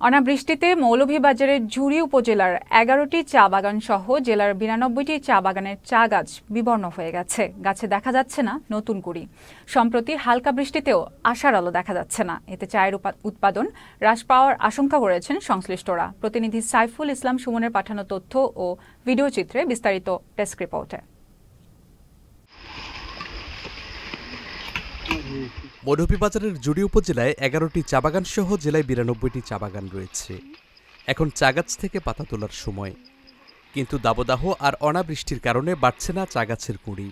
অনাবৃষ্টিতে মৌলভীবাজারের ঝুরি উপজেলার ১১টি চা বাগান সহ জেলার ৯২টি চা বাগানের চা গাছ বিবর্ণ হয়ে গেছে। গাছে দেখা যাচ্ছে না নতুন কুড়ি। সম্প্রতি হালকা বৃষ্টিতেও আশার আলো দেখা যাচ্ছে না। এতে চায়ের উৎপাদন হ্রাস পাওয়ার আশঙ্কা করেছেন সংশ্লিষ্টরা। প্রতিনিধি সাইফুল ইসলাম সুমনের পাঠানো তথ্য ও ভিডিও চিত্রে বিস্তারিত ডেস্ক রিপোর্টে। মৌলভীবাজারের জুড়ি উপজেলায় ১১টি চা বাগান সহ জেলায় ৯২টি চা বাগান রয়েছে। এখন চা গাছ থেকে পাতা তোলার সময়, কিন্তু দাবদাহ আর অনাবৃষ্টির কারণে বাড়ছে না চা গাছের কুঁড়ি,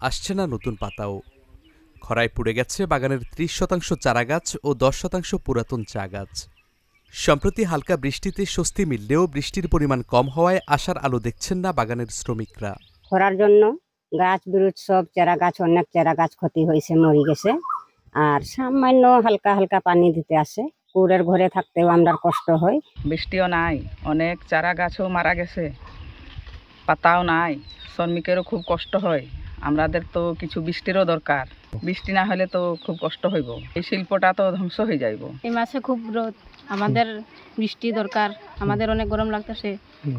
আসছে না নতুন পাতাও। খরায় পুড়ে গেছে বাগানের ৩০% চারা গাছ ও ১০% পুরাতন চা গাছ। সম্প্রতি হালকা বৃষ্টিতে স্বস্তি মিললেও বৃষ্টির পরিমাণ কম হওয়ায় আশার আলো দেখছেন না বাগানের শ্রমিকরা। খরার জন্য গাছ বিরুৎ সব চারা গাছ, অনেক চারা গাছ ক্ষতি হয়েছে, মরে গেছে। আর সামান্য হালকা হালকা পানি দিতে আসে, কুড়ের ঘরে থাকতেও আমরা কষ্ট হয়। বৃষ্টিও নাই, অনেক চারা গাছও মারা গেছে, পাতাও নাই, শ্রমিকেরও খুব কষ্ট হয়। আমাদের তো কিছু বৃষ্টিরও দরকার, বৃষ্টি না হলে তো খুব কষ্ট হইব, এই শিল্পটা তো ধ্বংস হয়ে যাইব। এই মাসে খুব রোদ, আমাদের বৃষ্টি দরকার, আমাদের অনেক গরম লাগতেছে,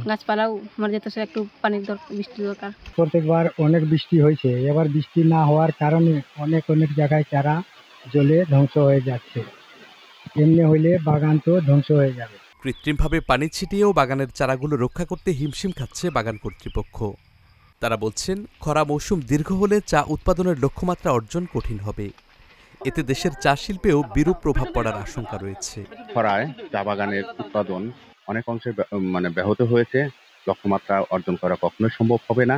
গাছপালাও মরে যেতেছে, একটু পানির দরকার, বৃষ্টি দরকার। প্রত্যেকবার অনেক বৃষ্টি হয়েছে, এবার বৃষ্টি না হওয়ার কারণে অনেক জায়গায় চারা জলে ধ্বংস হয়ে যাচ্ছে। এমনি হইলে বাগান তো ধ্বংস হয়ে যাবে। কৃত্রিমভাবে পানি ছিটিয়েও বাগানের চারাগুলো রক্ষা করতে হিমশিম খাচ্ছে বাগান কর্তৃপক্ষ। তারা বলছেন, খরা মৌসুম দীর্ঘ হলে চা উৎপাদনের লক্ষ্যমাত্রা অর্জন কঠিন হবে। এতে দেশের চা শিল্পেও বিরূপ প্রভাব পড়ার আশঙ্কা রয়েছে। খরায় চা বাগানের উৎপাদন অনেক অংশে ব্যাহত হয়েছে। লক্ষ্যমাত্রা অর্জন করা কখনোই সম্ভব হবে না।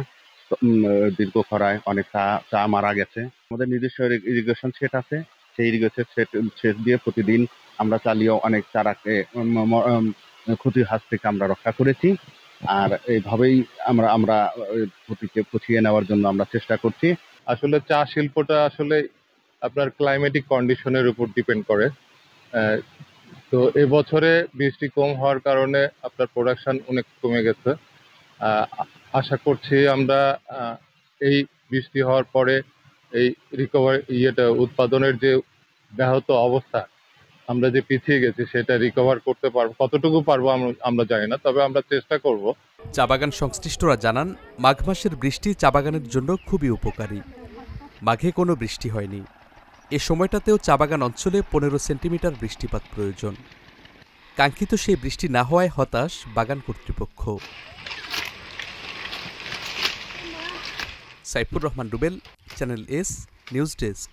দীর্ঘ খরায় অনেক চা মারা গেছে। আমাদের নিজস্ব ইরিগেশন সেট আছে, সেই ইরিগেশন সেট দিয়ে প্রতিদিন আমরা চালিয়েও অনেক চারাকে ক্ষতির হাত থেকে আমরা রক্ষা করেছি। আর এইভাবেই আমরা ক্ষতিকে পুষিয়ে নেওয়ার জন্য আমরা চেষ্টা করছি। আসলে চা শিল্পটা আসলে আপনার ক্লাইমেটিক কন্ডিশনের উপর ডিপেন্ড করে। তো এবছরে বৃষ্টি কম হওয়ার কারণে আপনার প্রোডাকশন অনেক কমে গেছে। আশা করছি আমরা এই বৃষ্টি হওয়ার পরে এই উৎপাদনের যে ব্যাহত অবস্থা, আমরা যে পিছিয়ে গেছি, সেটা রিকভার করতে পারবো। কতটুকু পারবো আমরা জানি না, তবে আমরা চেষ্টা করব। চা বাগান সংশ্লিষ্টরা জানান, মাঘ মাসের বৃষ্টি চা বাগানের জন্য খুবই উপকারী। মাঘে কোনো বৃষ্টি হয়নি, এ সময়টাতেও চা বাগান অঞ্চলে ১৫ সেন্টিমিটার বৃষ্টিপাত প্রয়োজন। কাঙ্ক্ষিত সেই বৃষ্টি না হওয়ায় হতাশ বাগান কর্তৃপক্ষ। Saifur Rahman Rubel, channel S news desk.